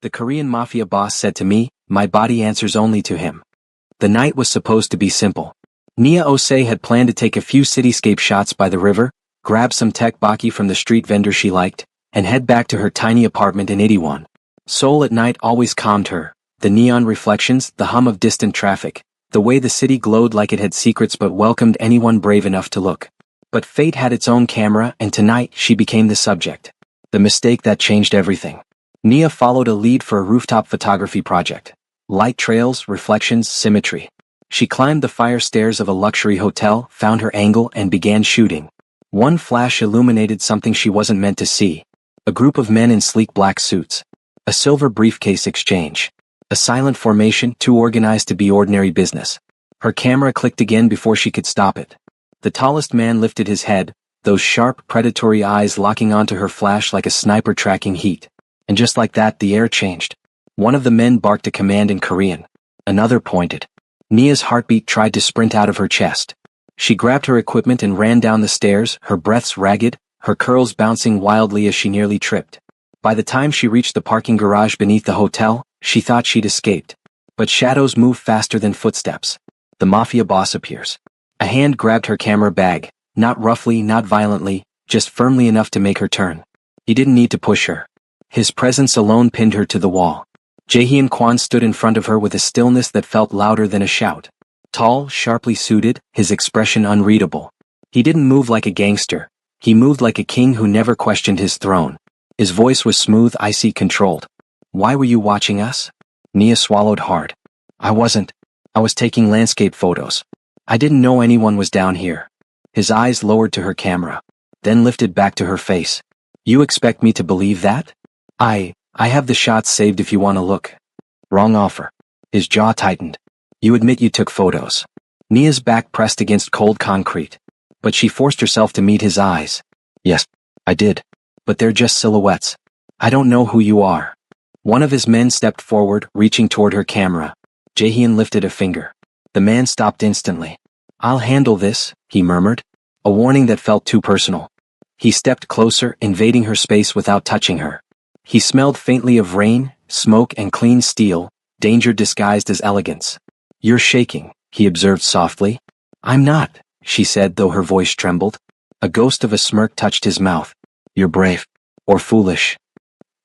The Korean Mafia boss said to me, my body answers only to him. The night was supposed to be simple. Nia Osei had planned to take a few cityscape shots by the river, grab some tekbaki from the street vendor she liked, and head back to her tiny apartment in Itaewon. Seoul at night always calmed her, the neon reflections, the hum of distant traffic, the way the city glowed like it had secrets but welcomed anyone brave enough to look. But fate had its own camera, and tonight she became the subject. The mistake that changed everything. Nia followed a lead for a rooftop photography project. Light trails, reflections, symmetry. She climbed the fire stairs of a luxury hotel, found her angle, and began shooting. One flash illuminated something she wasn't meant to see. A group of men in sleek black suits. A silver briefcase exchange. A silent formation too organized to be ordinary business. Her camera clicked again before she could stop it. The tallest man lifted his head, those sharp, predatory eyes locking onto her flash like a sniper tracking heat. And just like that, the air changed. One of the men barked a command in Korean. Another pointed. Nia's heartbeat tried to sprint out of her chest. She grabbed her equipment and ran down the stairs, her breaths ragged, her curls bouncing wildly as she nearly tripped. By the time she reached the parking garage beneath the hotel, she thought she'd escaped. But shadows move faster than footsteps. The Mafia boss appears. A hand grabbed her camera bag, not roughly, not violently, just firmly enough to make her turn. He didn't need to push her. His presence alone pinned her to the wall. Jaehyun Kwan stood in front of her with a stillness that felt louder than a shout. Tall, sharply suited, his expression unreadable. He didn't move like a gangster. He moved like a king who never questioned his throne. His voice was smooth, icy, controlled. Why were you watching us? Nia swallowed hard. I wasn't. I was taking landscape photos. I didn't know anyone was down here. His eyes lowered to her camera, then lifted back to her face. You expect me to believe that? I have the shots saved if you want to look. Wrong offer. His jaw tightened. You admit you took photos. Nia's back pressed against cold concrete. But she forced herself to meet his eyes. Yes, I did. But they're just silhouettes. I don't know who you are. One of his men stepped forward, reaching toward her camera. Jaehyun lifted a finger. The man stopped instantly. I'll handle this, he murmured. A warning that felt too personal. He stepped closer, invading her space without touching her. He smelled faintly of rain, smoke, and clean steel, danger disguised as elegance. You're shaking, he observed softly. I'm not, she said, though her voice trembled. A ghost of a smirk touched his mouth. You're brave. Or foolish.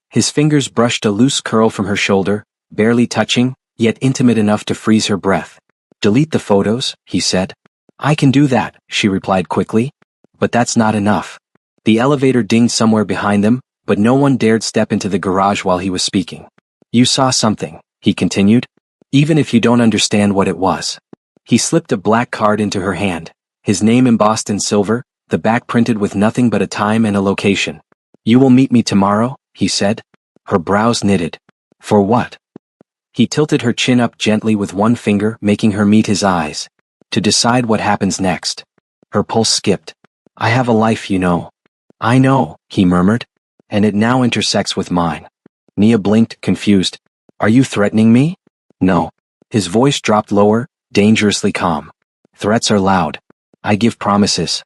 His fingers brushed a loose curl from her shoulder, barely touching, yet intimate enough to freeze her breath. Delete the photos, he said. I can do that, she replied quickly. But that's not enough. The elevator dinged somewhere behind them, but no one dared step into the garage while he was speaking. You saw something, he continued. Even if you don't understand what it was. He slipped a black card into her hand, his name embossed in silver, the back printed with nothing but a time and a location. You will meet me tomorrow, he said. Her brows knitted. For what? He tilted her chin up gently with one finger, making her meet his eyes. To decide what happens next. Her pulse skipped. I have a life, you know. I know, he murmured. And it now intersects with mine. Nia blinked, confused. Are you threatening me? No. His voice dropped lower, dangerously calm. Threats are loud. I give promises.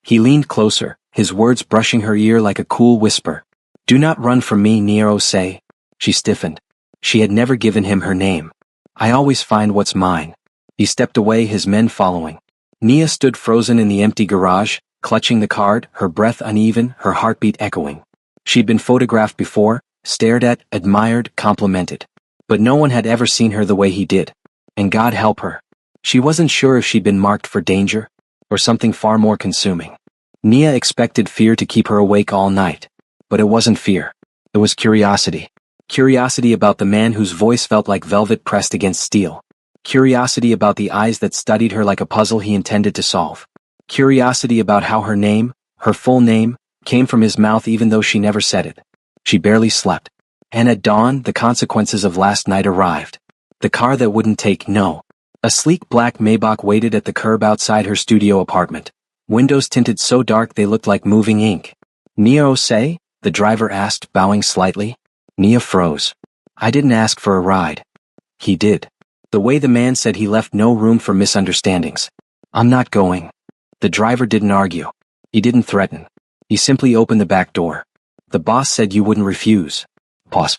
He leaned closer, his words brushing her ear like a cool whisper. Do not run from me, Nia Osei. She stiffened. She had never given him her name. I always find what's mine. He stepped away, his men following. Nia stood frozen in the empty garage, clutching the card, her breath uneven, her heartbeat echoing. She'd been photographed before, stared at, admired, complimented. But no one had ever seen her the way he did. And God help her. She wasn't sure if she'd been marked for danger, or something far more consuming. Nia expected fear to keep her awake all night. But it wasn't fear. It was curiosity. Curiosity about the man whose voice felt like velvet pressed against steel. Curiosity about the eyes that studied her like a puzzle he intended to solve. Curiosity about how her name, her full name, came from his mouth even though she never said it. She barely slept. And at dawn, the consequences of last night arrived. The car that wouldn't take no. A sleek black Maybach waited at the curb outside her studio apartment. Windows tinted so dark they looked like moving ink. Nia Osei? The driver asked, bowing slightly. Nia froze. I didn't ask for a ride. He did. The way the man said he left no room for misunderstandings. I'm not going. The driver didn't argue. He didn't threaten. He simply opened the back door. The boss said you wouldn't refuse. Pause.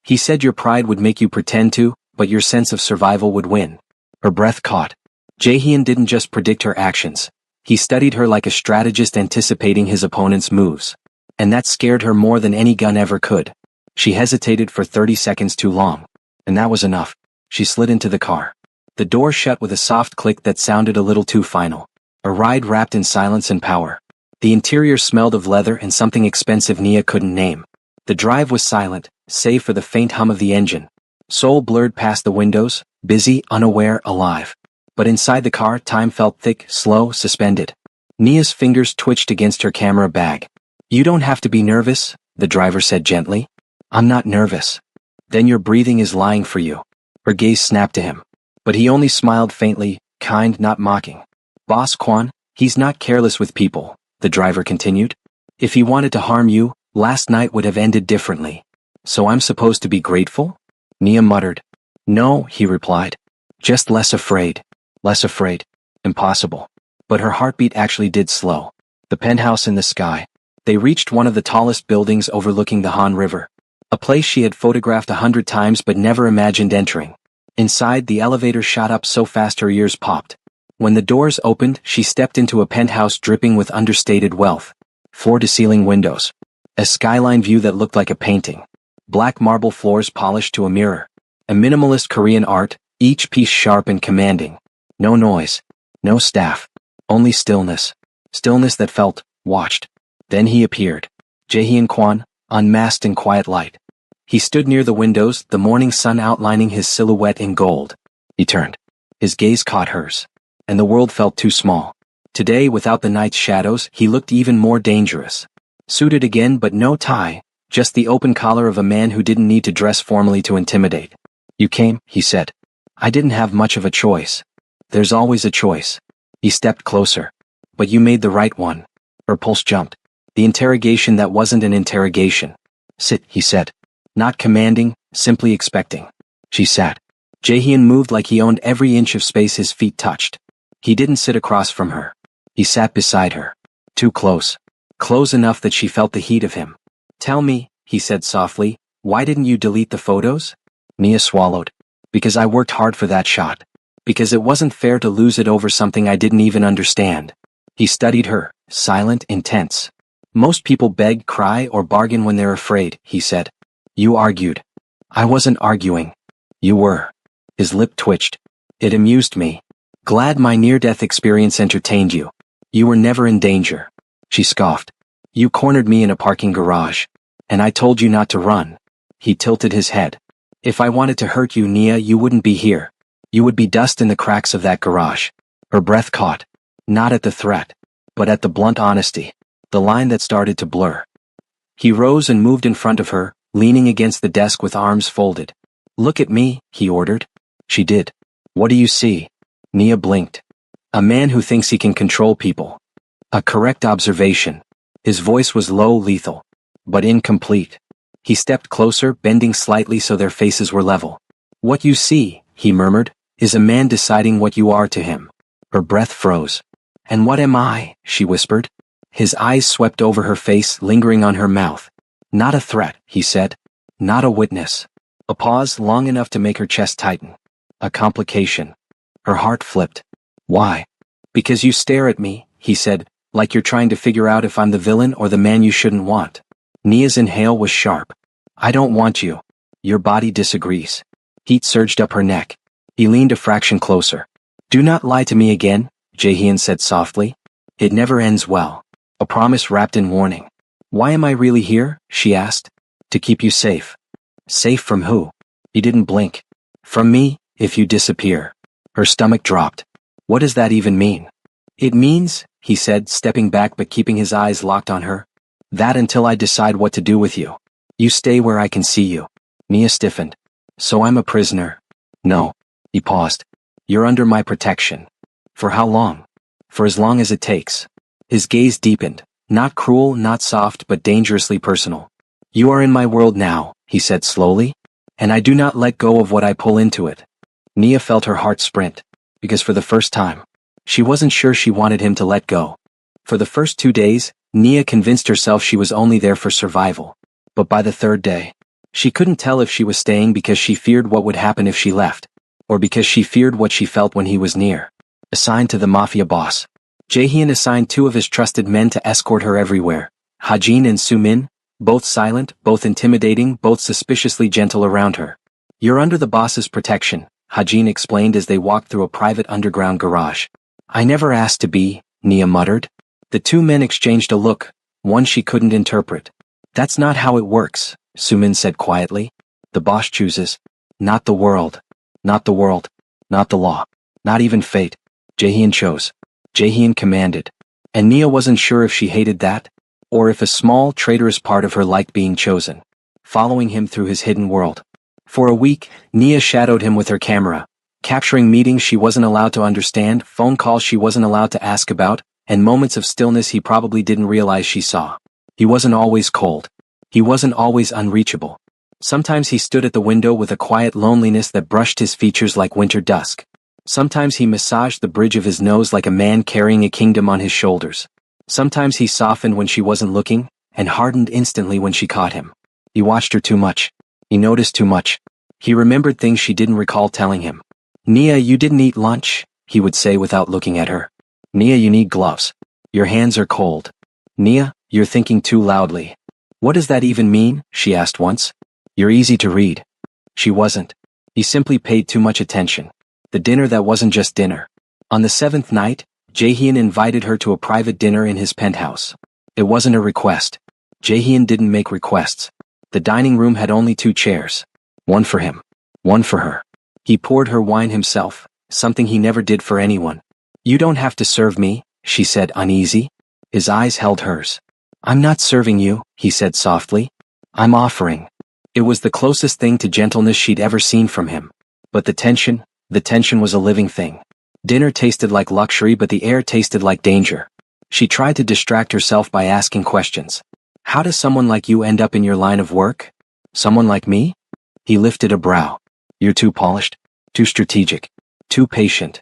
He said your pride would make you pretend to, but your sense of survival would win. Her breath caught. Jaehyun didn't just predict her actions. He studied her like a strategist anticipating his opponent's moves. And that scared her more than any gun ever could. She hesitated for 30 seconds too long. And that was enough. She slid into the car. The door shut with a soft click that sounded a little too final. A ride wrapped in silence and power. The interior smelled of leather and something expensive Nia couldn't name. The drive was silent, save for the faint hum of the engine. Seoul blurred past the windows, busy, unaware, alive. But inside the car, time felt thick, slow, suspended. Nia's fingers twitched against her camera bag. You don't have to be nervous, the driver said gently. I'm not nervous. Then your breathing is lying for you. Her gaze snapped to him. But he only smiled faintly, kind, not mocking. Boss Kwan, he's not careless with people, the driver continued. If he wanted to harm you, last night would have ended differently. So I'm supposed to be grateful? Nia muttered. No, he replied. Just less afraid. Less afraid. Impossible. But her heartbeat actually did slow. The penthouse in the sky. They reached one of the tallest buildings overlooking the Han River. A place she had photographed 100 times but never imagined entering. Inside, the elevator shot up so fast her ears popped. When the doors opened, she stepped into a penthouse dripping with understated wealth. Floor-to-ceiling windows. A skyline view that looked like a painting. Black marble floors polished to a mirror. A minimalist Korean art, each piece sharp and commanding. No noise. No staff. Only stillness. Stillness that felt watched. Then he appeared. Jaehyun Kwan, unmasked in quiet light. He stood near the windows, the morning sun outlining his silhouette in gold. He turned. His gaze caught hers. And the world felt too small. Today, without the night's shadows, he looked even more dangerous. Suited again but no tie, just the open collar of a man who didn't need to dress formally to intimidate. You came, he said. I didn't have much of a choice. There's always a choice. He stepped closer. But you made the right one. Her pulse jumped. The interrogation that wasn't an interrogation. Sit, he said. Not commanding, simply expecting. She sat. Jaehyun moved like he owned every inch of space his feet touched. He didn't sit across from her. He sat beside her. Too close. Close enough that she felt the heat of him. Tell me, he said softly, why didn't you delete the photos? Nia swallowed. Because I worked hard for that shot. Because it wasn't fair to lose it over something I didn't even understand. He studied her, silent, intense. Most people beg, cry, or bargain when they're afraid, he said. You argued. I wasn't arguing. You were. His lip twitched. It amused me. Glad my near-death experience entertained you. You were never in danger. She scoffed. You cornered me in a parking garage. And I told you not to run. He tilted his head. If I wanted to hurt you, Nia, you wouldn't be here. You would be dust in the cracks of that garage. Her breath caught. Not at the threat, but at the blunt honesty. The line that started to blur. He rose and moved in front of her, leaning against the desk with arms folded. Look at me, he ordered. She did. What do you see? Nia blinked. A man who thinks he can control people. A correct observation. His voice was low, lethal. But incomplete. He stepped closer, bending slightly so their faces were level. What you see, he murmured, is a man deciding what you are to him. Her breath froze. And what am I? She whispered. His eyes swept over her face, lingering on her mouth. Not a threat, he said. Not a witness. A pause long enough to make her chest tighten. A complication. Her heart flipped. Why? Because you stare at me, he said, like you're trying to figure out if I'm the villain or the man you shouldn't want. Nia's inhale was sharp. I don't want you. Your body disagrees. Heat surged up her neck. He leaned a fraction closer. Do not lie to me again, Jaehyun said softly. It never ends well. A promise wrapped in warning. Why am I really here? She asked. To keep you safe. Safe from who? He didn't blink. From me, if you disappear. Her stomach dropped. What does that even mean? It means, he said, stepping back but keeping his eyes locked on her, that until I decide what to do with you. You stay where I can see you. Nia stiffened. So I'm a prisoner. No. He paused. You're under my protection. For how long? For as long as it takes. His gaze deepened. Not cruel, not soft, but dangerously personal. You are in my world now, he said slowly, and I do not let go of what I pull into it. Nia felt her heart sprint, because for the first time, she wasn't sure she wanted him to let go. For the first 2 days, Nia convinced herself she was only there for survival. But by the third day, She couldn't tell if she was staying because she feared what would happen if she left, or because she feared what she felt when he was near. Assigned to the Mafia boss. Jaehyun assigned 2 of his trusted men to escort her everywhere. Hajin and Sumin, both silent, both intimidating, both suspiciously gentle around her. "You're under the boss's protection," Hajin explained as they walked through a private underground garage. "I never asked to be," Nia muttered. The 2 men exchanged a look, one she couldn't interpret. "That's not how it works," Sumin said quietly. "The boss chooses. Not the world. Not the world. Not the law. Not even fate. Jaehyun chose. Jaehyun commanded." And Nia wasn't sure if she hated that, or if a small, traitorous part of her liked being chosen, following him through his hidden world. For a week, Nia shadowed him with her camera, capturing meetings she wasn't allowed to understand, phone calls she wasn't allowed to ask about, and moments of stillness he probably didn't realize she saw. He wasn't always cold. He wasn't always unreachable. Sometimes he stood at the window with a quiet loneliness that brushed his features like winter dusk. Sometimes he massaged the bridge of his nose like a man carrying a kingdom on his shoulders. Sometimes he softened when she wasn't looking, and hardened instantly when she caught him. He watched her too much. He noticed too much. He remembered things she didn't recall telling him. "Nia, you didn't eat lunch," he would say without looking at her. "Nia, you need gloves. Your hands are cold. Nia, you're thinking too loudly." "What does that even mean?" she asked once. "You're easy to read." She wasn't. He simply paid too much attention. The dinner that wasn't just dinner. On the 7th night, Jaehyun invited her to a private dinner in his penthouse. It wasn't a request. Jaehyun didn't make requests. The dining room had only 2 chairs. One for him. One for her. He poured her wine himself, something he never did for anyone. "You don't have to serve me," she said, uneasy. His eyes held hers. "I'm not serving you," he said softly. "I'm offering." It was the closest thing to gentleness she'd ever seen from him. But the tension was a living thing. Dinner tasted like luxury, but the air tasted like danger. She tried to distract herself by asking questions. "How does someone like you end up in your line of work?" "Someone like me?" He lifted a brow. "You're too polished, too strategic, too patient."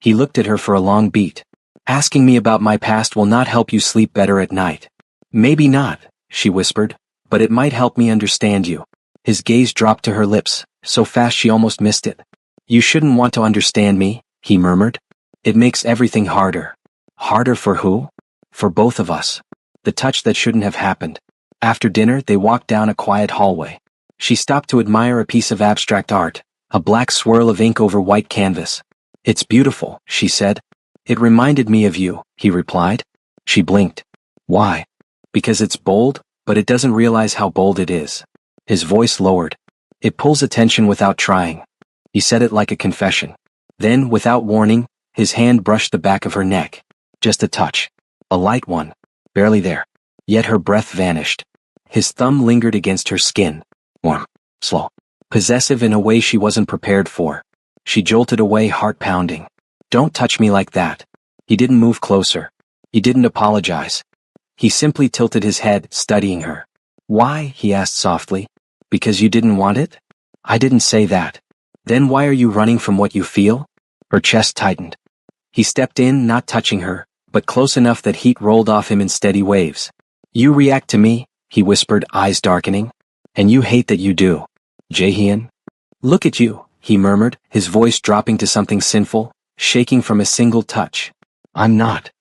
He looked at her for a long beat. "Asking me about my past will not help you sleep better at night." "Maybe not," she whispered, "but it might help me understand you." His gaze dropped to her lips, so fast she almost missed it. "You shouldn't want to understand me," he murmured. "It makes everything harder." Harder for who? For both of us. The touch that shouldn't have happened. After dinner, they walked down a quiet hallway. She stopped to admire a piece of abstract art, a black swirl of ink over white canvas. "It's beautiful," she said. "It reminded me of you," he replied. She blinked. "Why?" "Because it's bold, but it doesn't realize how bold it is." His voice lowered. "It pulls attention without trying." He said it like a confession. Then, without warning, his hand brushed the back of her neck. Just a touch. A light one. Barely there. Yet her breath vanished. His thumb lingered against her skin. Warm. Slow. Possessive in a way she wasn't prepared for. She jolted away, heart pounding. "Don't touch me like that." He didn't move closer. He didn't apologize. He simply tilted his head, studying her. "Why?" he asked softly. "Because you didn't want it?" "I didn't say that." "Then why are you running from what you feel?" Her chest tightened. He stepped in, not touching her, but close enough that heat rolled off him in steady waves. "You react to me," he whispered, eyes darkening. "And you hate that you do. Jaehyun." "Look at you," he murmured, his voice dropping to something sinful, shaking from a single touch. "I'm not.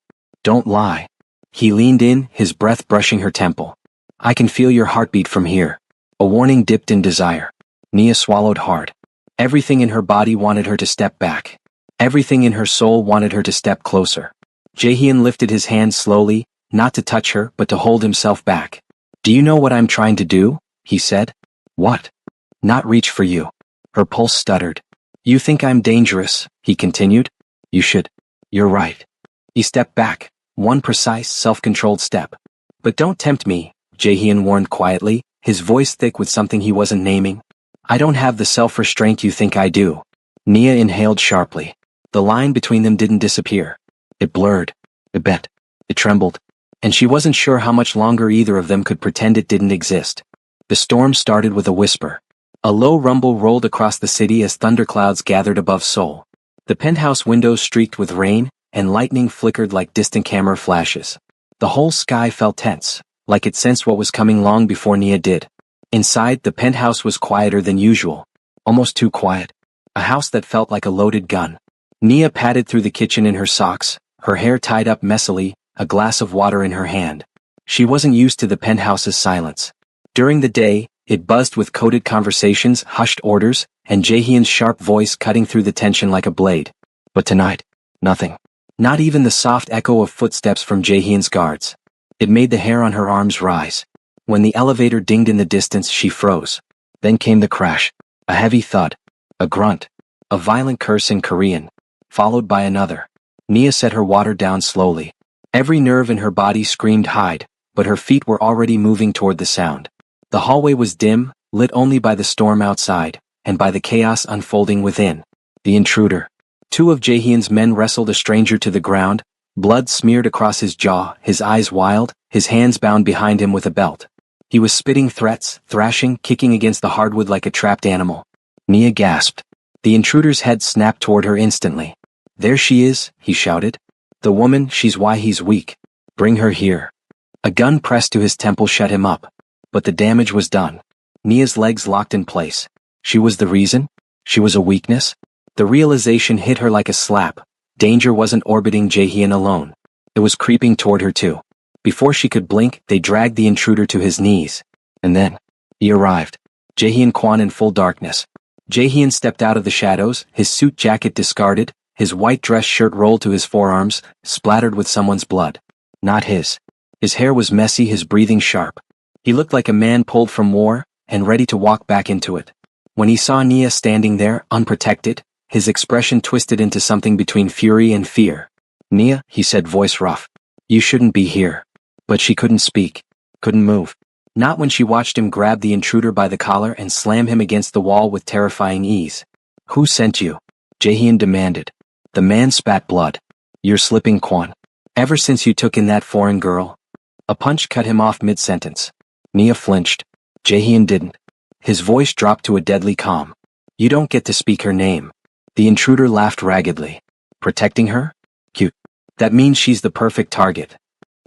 Don't lie." He leaned in, his breath brushing her temple. "I can feel your heartbeat from here." A warning dipped in desire. Nia swallowed hard. Everything in her body wanted her to step back. Everything in her soul wanted her to step closer. Jaehyun lifted his hand slowly, not to touch her, but to hold himself back. "Do you know what I'm trying to do?" he said. "What?" "Not reach for you." Her pulse stuttered. "You think I'm dangerous," he continued. "You should." "You're right." He stepped back, one precise, self-controlled step. "But don't tempt me," Jaehyun warned quietly, his voice thick with something he wasn't naming. "I don't have the self-restraint you think I do." Nia inhaled sharply. The line between them didn't disappear. It blurred. It bent. It trembled. And she wasn't sure how much longer either of them could pretend it didn't exist. The storm started with a whisper. A low rumble rolled across the city as thunderclouds gathered above Seoul. The penthouse windows streaked with rain, and lightning flickered like distant camera flashes. The whole sky felt tense, like it sensed what was coming long before Nia did. Inside, the penthouse was quieter than usual. Almost too quiet. A house that felt like a loaded gun. Nia padded through the kitchen in her socks, her hair tied up messily, a glass of water in her hand. She wasn't used to the penthouse's silence. During the day, it buzzed with coded conversations, hushed orders, and Jaehyun's sharp voice cutting through the tension like a blade. But tonight, nothing. Not even the soft echo of footsteps from Jaehyun's guards. It made the hair on her arms rise. When the elevator dinged in the distance, she froze. Then came the crash. A heavy thud. A grunt. A violent curse in Korean. Followed by another. Nia set her water down slowly. Every nerve in her body screamed hide, but her feet were already moving toward the sound. The hallway was dim, lit only by the storm outside, and by the chaos unfolding within. The intruder. Two of Jaehyun's men wrestled a stranger to the ground, blood smeared across his jaw, his eyes wild, his hands bound behind him with a belt. He was spitting threats, thrashing, kicking against the hardwood like a trapped animal. Nia gasped. The intruder's head snapped toward her instantly. There she is, he shouted. The woman, she's why he's weak. Bring her here. A gun pressed to his temple shut him up. But the damage was done. Nia's legs locked in place. She was the reason? She was a weakness? The realization hit her like a slap. Danger wasn't orbiting Jaehyun alone. It was creeping toward her too. Before she could blink, they dragged the intruder to his knees. And then, he arrived. Jaehyun Kwan in full darkness. Jaehyun stepped out of the shadows, his suit jacket discarded, his white dress shirt rolled to his forearms, splattered with someone's blood. Not his. His hair was messy, his breathing sharp. He looked like a man pulled from war, and ready to walk back into it. When he saw Nia standing there, unprotected, his expression twisted into something between fury and fear. Nia, he said, voice rough. You shouldn't be here. But she couldn't speak. Couldn't move. Not when she watched him grab the intruder by the collar and slam him against the wall with terrifying ease. Who sent you? Jaehyun demanded. The man spat blood. You're slipping, Kwan. Ever since you took in that foreign girl. A punch cut him off mid-sentence. Nia flinched. Jaehyun didn't. His voice dropped to a deadly calm. You don't get to speak her name. The intruder laughed raggedly. Protecting her? Cute. That means she's the perfect target.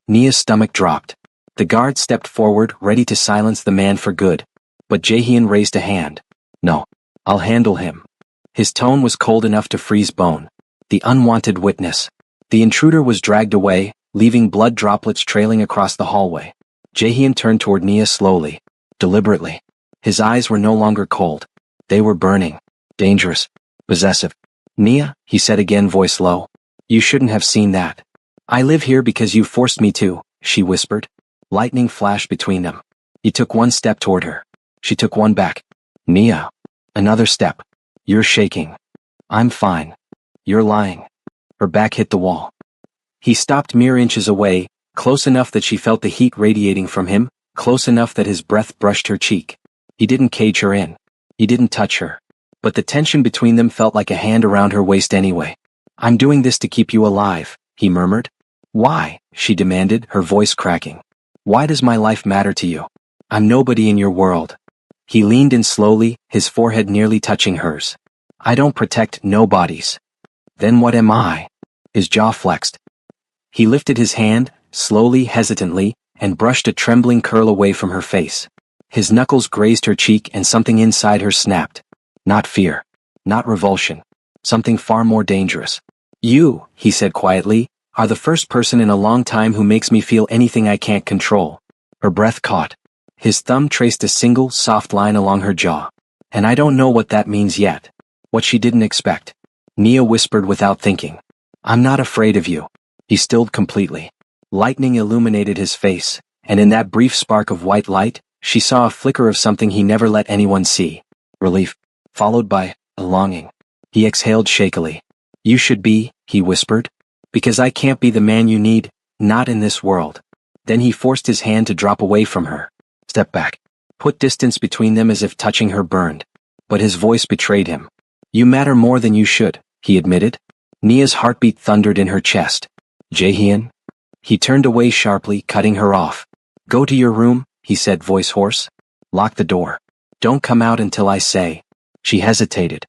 Nia's stomach dropped. The guard stepped forward, ready to silence the man for good. But Jaehyun raised a hand. No. I'll handle him. His tone was cold enough to freeze bone. The unwanted witness. The intruder was dragged away, leaving blood droplets trailing across the hallway. Jaehyun turned toward Nia slowly. Deliberately. His eyes were no longer cold. They were burning. Dangerous. Possessive. Nia, he said again, voice low. You shouldn't have seen that. I live here because you forced me to, she whispered. Lightning flashed between them. He took one step toward her. She took one back. Nia. Another step. You're shaking. I'm fine. You're lying. Her back hit the wall. He stopped mere inches away, close enough that she felt the heat radiating from him, close enough that his breath brushed her cheek. He didn't cage her in. He didn't touch her. But the tension between them felt like a hand around her waist anyway. I'm doing this to keep you alive, he murmured. Why? She demanded, her voice cracking. Why does my life matter to you? I'm nobody in your world. He leaned in slowly, his forehead nearly touching hers. I don't protect nobodies. Then what am I? His jaw flexed. He lifted his hand, slowly, hesitantly, and brushed a trembling curl away from her face. His knuckles grazed her cheek and something inside her snapped. Not fear. Not revulsion. Something far more dangerous. You, he said quietly, are the first person in a long time who makes me feel anything I can't control. Her breath caught. His thumb traced a single, soft line along her jaw. And I don't know what that means yet. What she didn't expect. Nia whispered without thinking. I'm not afraid of you. He stilled completely. Lightning illuminated his face, and in that brief spark of white light, she saw a flicker of something he never let anyone see. Relief, followed by a longing. He exhaled shakily. You should be, he whispered. Because I can't be the man you need, not in this world. Then he forced his hand to drop away from her. Step back. Put distance between them as if touching her burned. But his voice betrayed him. You matter more than you should, he admitted. Nia's heartbeat thundered in her chest. Jaehyun? He turned away sharply, cutting her off. Go to your room, he said, voice hoarse. Lock the door. Don't come out until I say. She hesitated.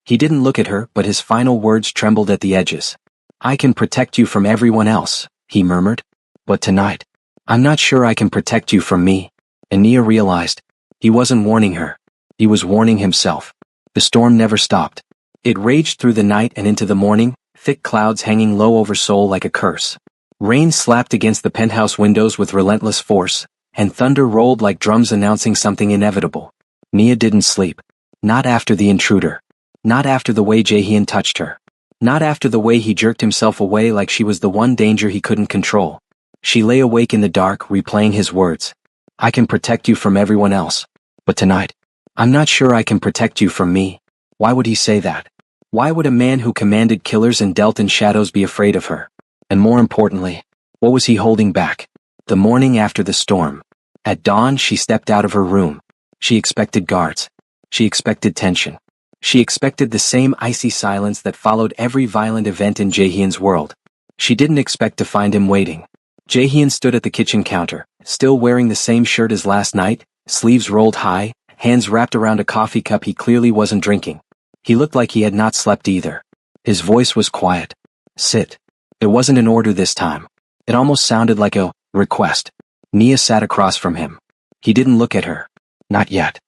He didn't look at her, but his final words trembled at the edges. I can protect you from everyone else, he murmured. But tonight, I'm not sure I can protect you from me. And Nia realized, He wasn't warning her. He was warning himself. The storm never stopped. It raged through the night and into the morning, thick clouds hanging low over Seoul like a curse. Rain slapped against the penthouse windows with relentless force, and thunder rolled like drums announcing something inevitable. Nia didn't sleep. Not after the intruder. Not after the way Jaehyun touched her. Not after the way he jerked himself away like she was the one danger he couldn't control. She lay awake in the dark, replaying his words. I can protect you from everyone else. But tonight, I'm not sure I can protect you from me. Why would he say that? Why would a man who commanded killers and dealt in shadows be afraid of her? And more importantly, what was he holding back? The morning after the storm. At dawn, she stepped out of her room. She expected guards. She expected tension. She expected the same icy silence that followed every violent event in Jaehyun's world. She didn't expect to find him waiting. Jaehyun stood at the kitchen counter, still wearing the same shirt as last night, sleeves rolled high, hands wrapped around a coffee cup he clearly wasn't drinking. He looked like he had not slept either. His voice was quiet. Sit. It wasn't an order this time. It almost sounded like a request. Nia sat across from him. He didn't look at her. Not yet.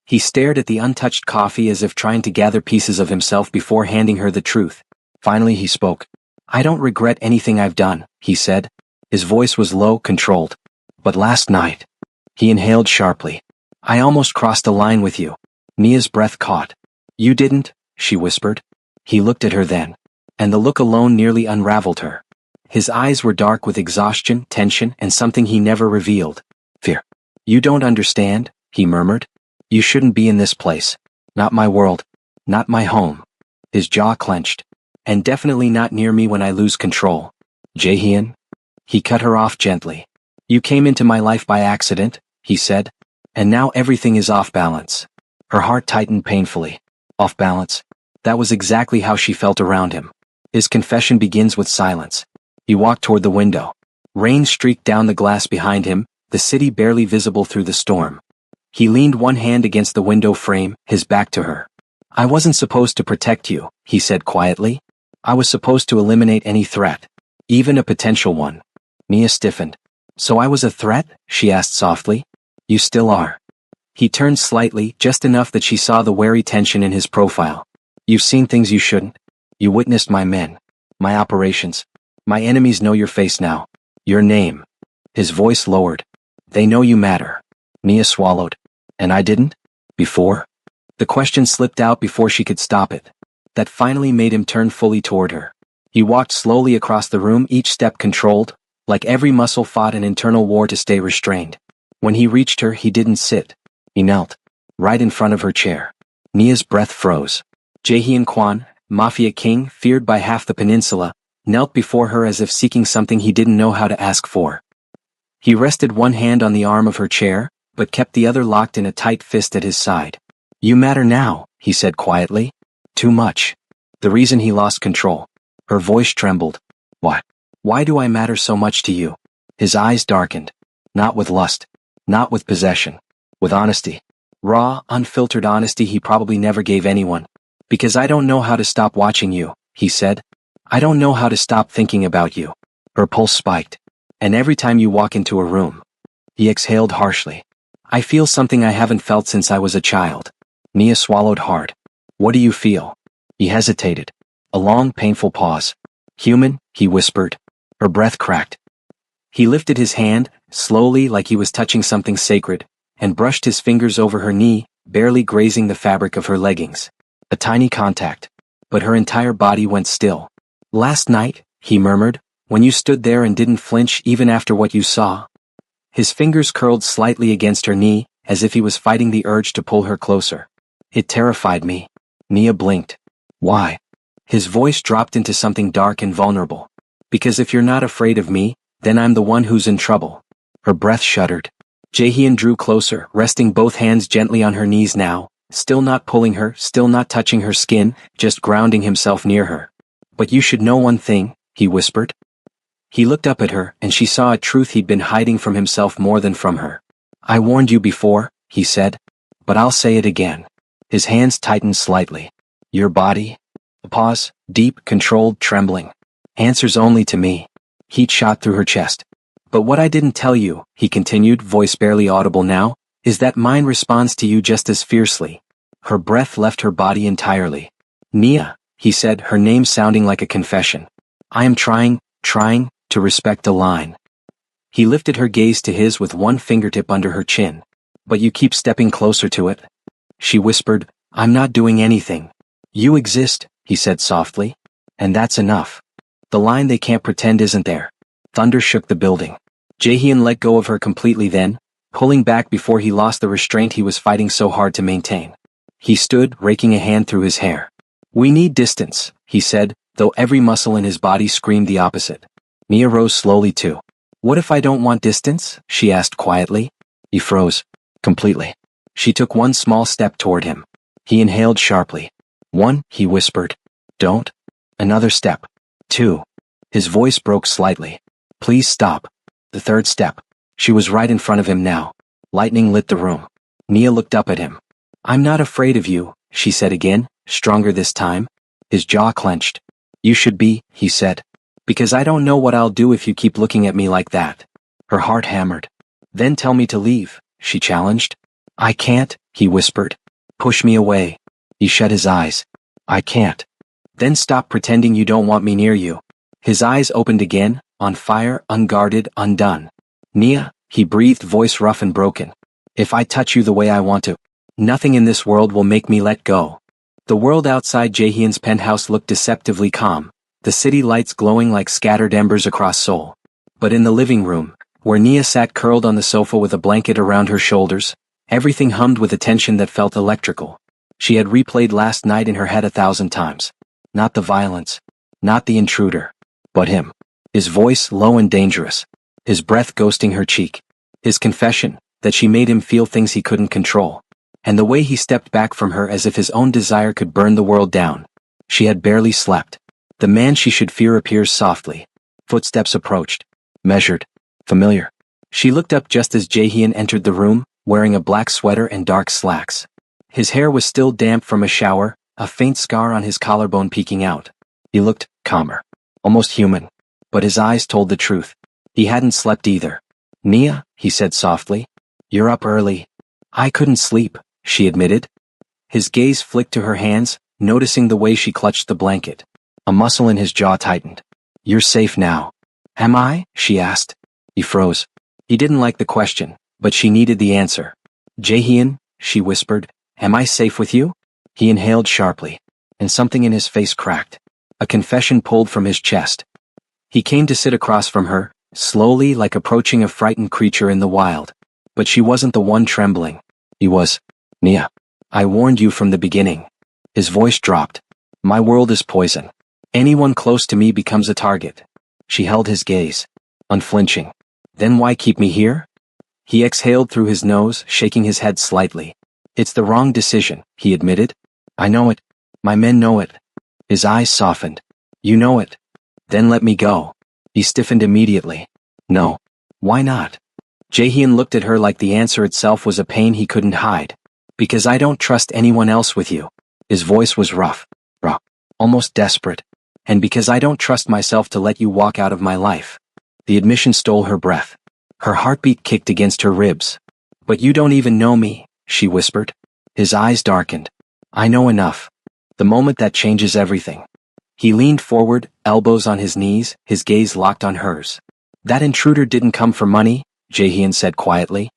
He stared at the untouched coffee as if trying to gather pieces of himself before handing her the truth. Finally he spoke. I don't regret anything I've done, he said. His voice was low, controlled. But last night. He inhaled sharply. I almost crossed a line with you. Nia's breath caught. You didn't, she whispered. He looked at her then. And the look alone nearly unraveled her. His eyes were dark with exhaustion, tension, and something he never revealed. Fear. You don't understand, he murmured. You shouldn't be in this place. Not my world. Not my home. His jaw clenched. And definitely not near me when I lose control. Jaehyun? He cut her off gently. You came into my life by accident, he said. And now everything is off balance. Her heart tightened painfully. Off balance. That was exactly how she felt around him. His confession begins with silence. He walked toward the window. Rain streaked down the glass behind him, the city barely visible through the storm. He leaned one hand against the window frame, his back to her. I wasn't supposed to protect you, he said quietly. I was supposed to eliminate any threat. Even a potential one. Nia stiffened. So I was a threat? She asked softly. You still are. He turned slightly, just enough that she saw the wary tension in his profile. You've seen things you shouldn't. You witnessed my men. My operations. My enemies know your face now. Your name. His voice lowered. They know you matter. Nia swallowed. And I didn't? Before? The question slipped out before she could stop it. That finally made him turn fully toward her. He walked slowly across the room, each step controlled, like every muscle fought an internal war to stay restrained. When he reached her, he didn't sit. He knelt. Right in front of her chair. Nia's breath froze. Jaehyun Kwan, Mafia king, feared by half the peninsula, knelt before her as if seeking something he didn't know how to ask for. He rested one hand on the arm of her chair, but kept the other locked in a tight fist at his side. You matter now, he said quietly. Too much. The reason he lost control. Her voice trembled. What? Why do I matter so much to you? His eyes darkened. Not with lust. Not with possession. With honesty. Raw, unfiltered honesty he probably never gave anyone. Because I don't know how to stop watching you, he said. I don't know how to stop thinking about you. Her pulse spiked. And every time you walk into a room. He exhaled harshly. I feel something I haven't felt since I was a child. Nia swallowed hard. What do you feel? He hesitated. A long, painful pause. Human, he whispered. Her breath cracked. He lifted his hand, slowly like he was touching something sacred, and brushed his fingers over her knee, barely grazing the fabric of her leggings. A tiny contact. But her entire body went still. Last night, he murmured, when you stood there and didn't flinch even after what you saw. His fingers curled slightly against her knee, as if he was fighting the urge to pull her closer. It terrified me. Nia blinked. Why? His voice dropped into something dark and vulnerable. Because if you're not afraid of me, then I'm the one who's in trouble. Her breath shuddered. Jaehyun drew closer, resting both hands gently on her knees now, still not pulling her, still not touching her skin, just grounding himself near her. But you should know one thing, he whispered. He looked up at her, and she saw a truth he'd been hiding from himself more than from her. I warned you before, he said. But I'll say it again. His hands tightened slightly. Your body? A pause, deep, controlled, trembling. Answers only to me. Heat shot through her chest. But what I didn't tell you, he continued, voice barely audible now, is that mine responds to you just as fiercely. Her breath left her body entirely. Nia, he said, her name sounding like a confession. I am trying to respect the line. He lifted her gaze to his with one fingertip under her chin. But you keep stepping closer to it. She whispered, I'm not doing anything. You exist, he said softly. And that's enough. The line they can't pretend isn't there. Thunder shook the building. Jaehyun let go of her completely then, pulling back before he lost the restraint he was fighting so hard to maintain. He stood, raking a hand through his hair. We need distance, he said, though every muscle in his body screamed the opposite. Nia rose slowly too. What if I don't want distance? She asked quietly. He froze. Completely. She took one small step toward him. He inhaled sharply. 1, he whispered. Don't. Another step. 2. His voice broke slightly. Please stop. The 3rd step. She was right in front of him now. Lightning lit the room. Nia looked up at him. I'm not afraid of you, she said again, stronger this time. His jaw clenched. You should be, he said. Because I don't know what I'll do if you keep looking at me like that. Her heart hammered. Then tell me to leave, she challenged. I can't, he whispered. Push me away. He shut his eyes. I can't. Then stop pretending you don't want me near you. His eyes opened again, on fire, unguarded, undone. Nia, he breathed, voice rough and broken. If I touch you the way I want to, nothing in this world will make me let go. The world outside Jaehyun's penthouse looked deceptively calm, the city lights glowing like scattered embers across Seoul. But in the living room, where Nia sat curled on the sofa with a blanket around her shoulders, everything hummed with a tension that felt electrical. She had replayed last night in her head 1,000 times. Not the violence, not the intruder, but him. His voice low and dangerous, his breath ghosting her cheek, his confession that she made him feel things he couldn't control, and the way he stepped back from her as if his own desire could burn the world down. She had barely slept. The man she should fear appears softly. Footsteps approached. Measured. Familiar. She looked up just as Jaehyun entered the room, wearing a black sweater and dark slacks. His hair was still damp from a shower, a faint scar on his collarbone peeking out. He looked calmer. Almost human. But his eyes told the truth. He hadn't slept either. Nia, he said softly. You're up early. I couldn't sleep, she admitted. His gaze flicked to her hands, noticing the way she clutched the blanket. A muscle in his jaw tightened. You're safe now. Am I? She asked. He froze. He didn't like the question, but she needed the answer. Jaehyun, she whispered, am I safe with you? He inhaled sharply, and something in his face cracked. A confession pulled from his chest. He came to sit across from her, slowly like approaching a frightened creature in the wild. But she wasn't the one trembling. He was. Nia. I warned you from the beginning. His voice dropped. My world is poison. Anyone close to me becomes a target. She held his gaze, unflinching. Then why keep me here? He exhaled through his nose, shaking his head slightly. It's the wrong decision, he admitted. I know it. My men know it. His eyes softened. You know it. Then let me go. He stiffened immediately. No. Why not? Jaehyun looked at her like the answer itself was a pain he couldn't hide. Because I don't trust anyone else with you. His voice was rough, almost desperate. And because I don't trust myself to let you walk out of my life. The admission stole her breath. Her heartbeat kicked against her ribs. But you don't even know me, she whispered. His eyes darkened. I know enough. The moment that changes everything. He leaned forward, elbows on his knees, his gaze locked on hers. That intruder didn't come for money, Jaehyun said quietly.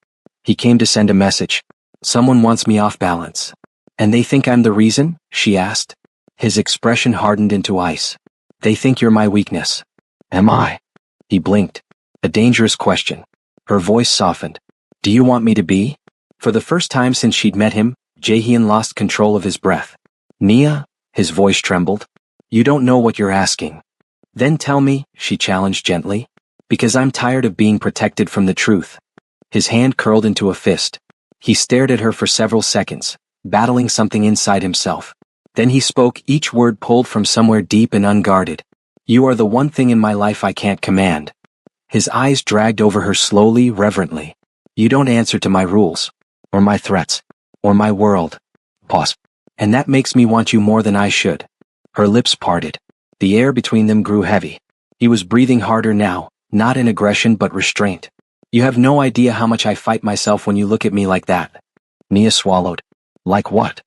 He came to send a message. Someone wants me off balance. And they think I'm the reason? She asked. His expression hardened into ice. They think you're my weakness. Am I? He blinked. A dangerous question. Her voice softened. Do you want me to be? For the first time since she'd met him, Jaehyun lost control of his breath. Nia? His voice trembled. You don't know what you're asking. Then tell me, she challenged gently. Because I'm tired of being protected from the truth. His hand curled into a fist. He stared at her for several seconds, battling something inside himself. Then he spoke, each word pulled from somewhere deep and unguarded. You are the one thing in my life I can't command. His eyes dragged over her slowly, reverently. You don't answer to my rules. Or my threats. Or my world. Pause. And that makes me want you more than I should. Her lips parted. The air between them grew heavy. He was breathing harder now, not in aggression but restraint. You have no idea how much I fight myself when you look at me like that. Nia swallowed. Like what?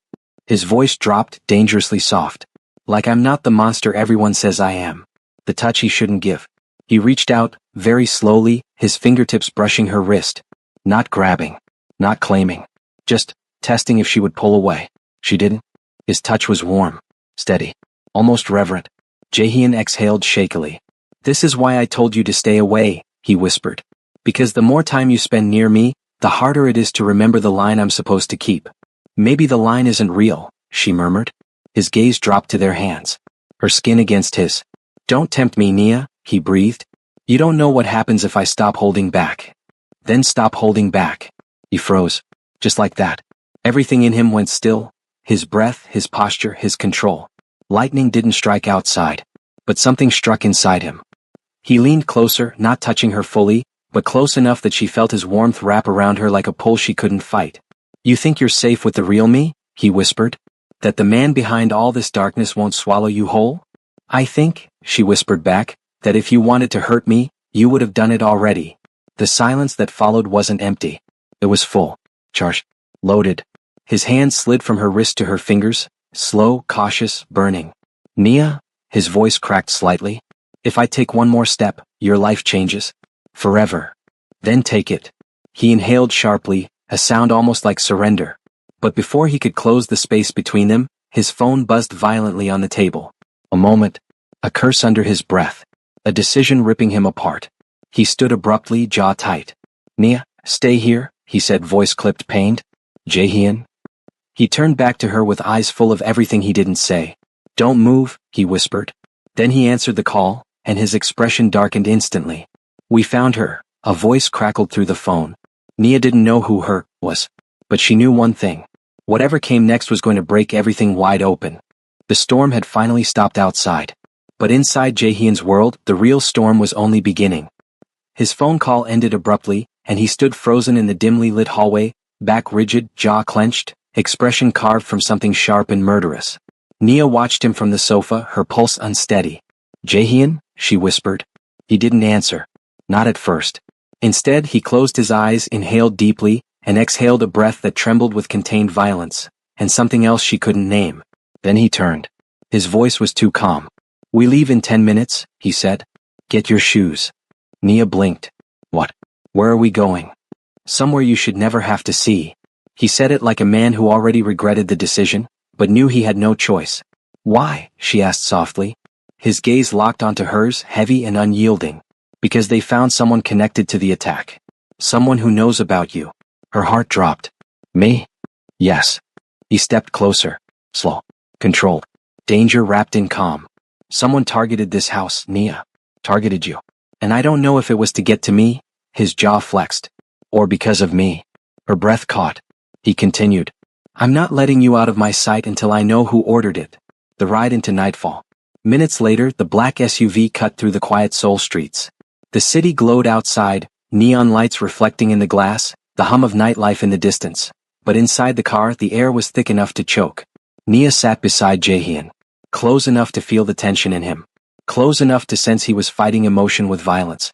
His voice dropped, dangerously soft. Like I'm not the monster everyone says I am. The touch he shouldn't give. He reached out, very slowly, his fingertips brushing her wrist. Not grabbing. Not claiming. Just testing if she would pull away. She didn't. His touch was warm. Steady. Almost reverent. Jaehyun exhaled shakily. This is why I told you to stay away, he whispered. Because the more time you spend near me, the harder it is to remember the line I'm supposed to keep. Maybe the line isn't real, she murmured. His gaze dropped to their hands. Her skin against his. Don't tempt me, Nia, he breathed. You don't know what happens if I stop holding back. Then stop holding back. He froze. Just like that. Everything in him went still. His breath, his posture, his control. Lightning didn't strike outside. But something struck inside him. He leaned closer, not touching her fully, but close enough that she felt his warmth wrap around her like a pull she couldn't fight. You think you're safe with the real me? He whispered. That the man behind all this darkness won't swallow you whole? I think, she whispered back, that if you wanted to hurt me, you would have done it already. The silence that followed wasn't empty. It was full. Charged. Loaded. His hand slid from her wrist to her fingers, slow, cautious, burning. Nia? His voice cracked slightly. If I take one more step, your life changes. Forever. Then take it. He inhaled sharply, a sound almost like surrender. But before he could close the space between them, his phone buzzed violently on the table. A moment. A curse under his breath. A decision ripping him apart. He stood abruptly, jaw tight. Nia, stay here, he said, voice clipped, pained. Jaehyun? He turned back to her with eyes full of everything he didn't say. Don't move, he whispered. Then he answered the call, and his expression darkened instantly. We found her, a voice crackled through the phone. Nia didn't know who her was. But she knew one thing. Whatever came next was going to break everything wide open. The storm had finally stopped outside. But inside Jaehyun's world, the real storm was only beginning. His phone call ended abruptly, and he stood frozen in the dimly lit hallway, back rigid, jaw clenched, expression carved from something sharp and murderous. Nia watched him from the sofa, her pulse unsteady. Jaehyun? She whispered. He didn't answer. Not at first. Instead, he closed his eyes, inhaled deeply, and exhaled a breath that trembled with contained violence, and something else she couldn't name. Then he turned. His voice was too calm. We leave in 10 minutes, he said. Get your shoes. Nia blinked. What? Where are we going? Somewhere you should never have to see. He said it like a man who already regretted the decision, but knew he had no choice. Why? She asked softly. His gaze locked onto hers, heavy and unyielding. Because they found someone connected to the attack. Someone who knows about you. Her heart dropped. Me? Yes. He stepped closer. Slow. Controlled. Danger wrapped in calm. Someone targeted this house, Nia. Targeted you. And I don't know if it was to get to me, his jaw flexed. Or because of me. Her breath caught. He continued. I'm not letting you out of my sight until I know who ordered it. The ride into nightfall. Minutes later, the black SUV cut through the quiet Seoul streets. The city glowed outside, neon lights reflecting in the glass, the hum of nightlife in the distance. But inside the car, the air was thick enough to choke. Nia sat beside Jaehyun. Close enough to feel the tension in him. Close enough to sense he was fighting emotion with violence.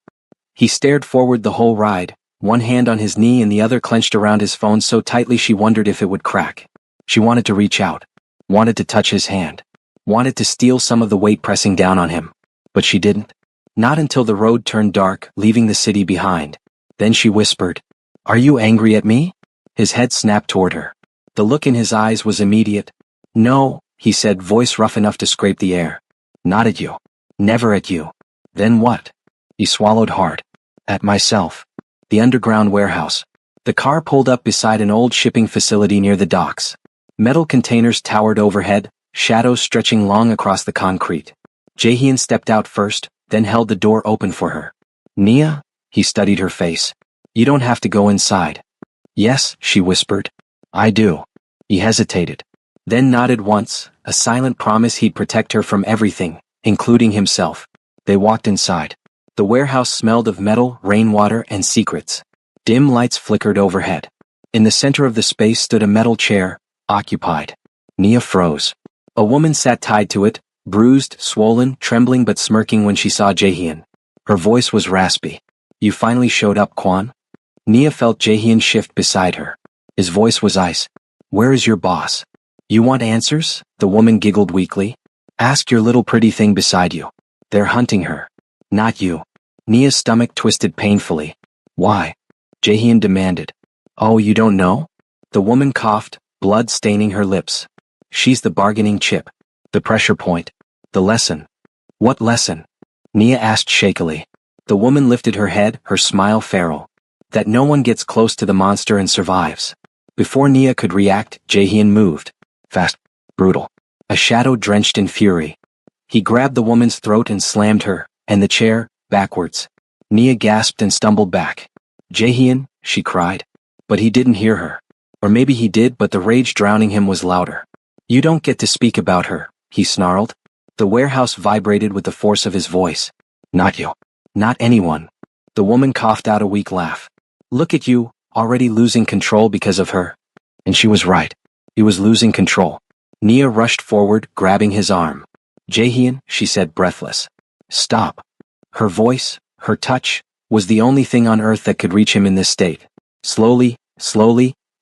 He stared forward the whole ride, one hand on his knee and the other clenched around his phone so tightly she wondered if it would crack. She wanted to reach out. Wanted to touch his hand. Wanted to steal some of the weight pressing down on him. But she didn't. Not until the road turned dark, leaving the city behind. Then she whispered, Are you angry at me? His head snapped toward her. The look in his eyes was immediate. No, he said, voice rough enough to scrape the air. Not at you. Never at you. Then what? He swallowed hard. At myself. The underground warehouse. The car pulled up beside an old shipping facility near the docks. Metal containers towered overhead, shadows stretching long across the concrete. Jaehyun stepped out first, then held the door open for her. Nia? He studied her face. You don't have to go inside. Yes, she whispered. I do. He hesitated. Then nodded once, a silent promise he'd protect her from everything, including himself. They walked inside. The warehouse smelled of metal, rainwater, and secrets. Dim lights flickered overhead. In the center of the space stood a metal chair, occupied. Nia froze. A woman sat tied to it, bruised, swollen, trembling but smirking when she saw Jaehyun. Her voice was raspy. You finally showed up, Kwan, Nia felt Jaehyun shift beside her. His voice was ice. Where is your boss? You want answers? The woman giggled weakly. Ask your little pretty thing beside you. They're hunting her. Not you. Nia's stomach twisted painfully. Why? Jaehyun demanded. Oh, you don't know? The woman coughed, blood staining her lips. She's the bargaining chip. The pressure point. The lesson. What lesson? Nia asked shakily. The woman lifted her head, her smile feral. That no one gets close to the monster and survives. Before Nia could react, Jaehyun moved. Fast. Brutal. A shadow drenched in fury. He grabbed the woman's throat and slammed her, and the chair, backwards. Nia gasped and stumbled back. Jaehyun, she cried. But he didn't hear her. Or maybe he did, but the rage drowning him was louder. You don't get to speak about her, he snarled. The warehouse vibrated with the force of his voice. Not you. Not anyone. The woman coughed out a weak laugh. Look at you, already losing control because of her. And she was right. He was losing control. Nia rushed forward, grabbing his arm. Jaehyun, she said breathless. Stop. Her voice, her touch, was the only thing on earth that could reach him in this state. Slowly,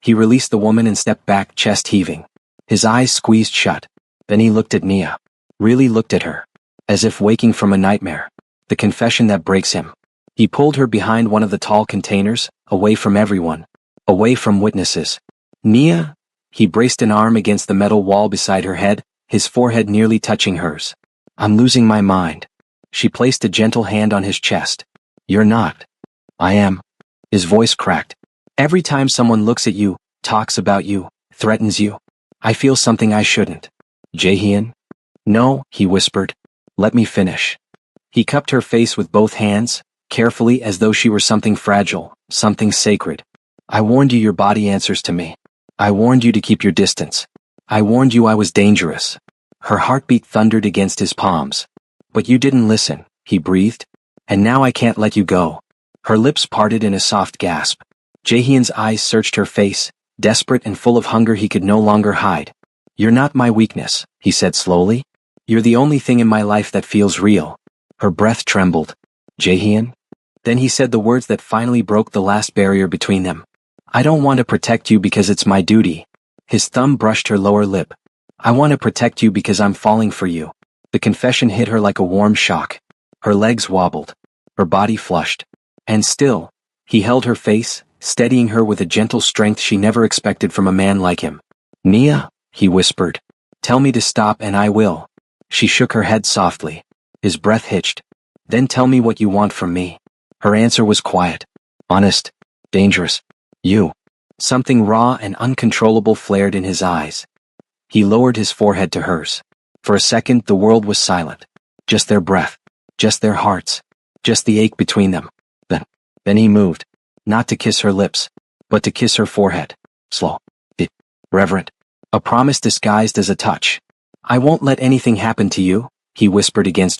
he released the woman and stepped back, chest heaving. His eyes squeezed shut. Then he looked at Nia. Really looked at her. As if waking from a nightmare. The confession that breaks him. He pulled her behind one of the tall containers, away from everyone. Away from witnesses. Nia? He braced an arm against the metal wall beside her head, his forehead nearly touching hers. I'm losing my mind. She placed a gentle hand on his chest. You're not. I am. His voice cracked. Every time someone looks at you, talks about you, threatens you, I feel something I shouldn't. Jaehyun? No, he whispered. Let me finish. He cupped her face with both hands, carefully as though she were something fragile, something sacred. I warned you your body answers to me. I warned you to keep your distance. I warned you I was dangerous. Her heartbeat thundered against his palms. But you didn't listen, he breathed. And now I can't let you go. Her lips parted in a soft gasp. Jaehyun's eyes searched her face, desperate and full of hunger he could no longer hide. You're not my weakness, he said slowly. You're the only thing in my life that feels real. Her breath trembled. Jaehyun? Then he said the words that finally broke the last barrier between them. I don't want to protect you because it's my duty. His thumb brushed her lower lip. I want to protect you because I'm falling for you. The confession hit her like a warm shock. Her legs wobbled. Her body flushed. And still, he held her face, steadying her with a gentle strength she never expected from a man like him. Nia, he whispered. Tell me to stop and I will. She shook her head softly. His breath hitched. Then tell me what you want from me. Her answer was quiet. Honest. Dangerous. You. Something raw and uncontrollable flared in his eyes. He lowered his forehead to hers. For a second the world was silent. Just their breath. Just their hearts. Just the ache between them. Then he moved. Not to kiss her lips, but to kiss her forehead. Slow. Reverent. A promise disguised as a touch. I won't let anything happen to you, he whispered against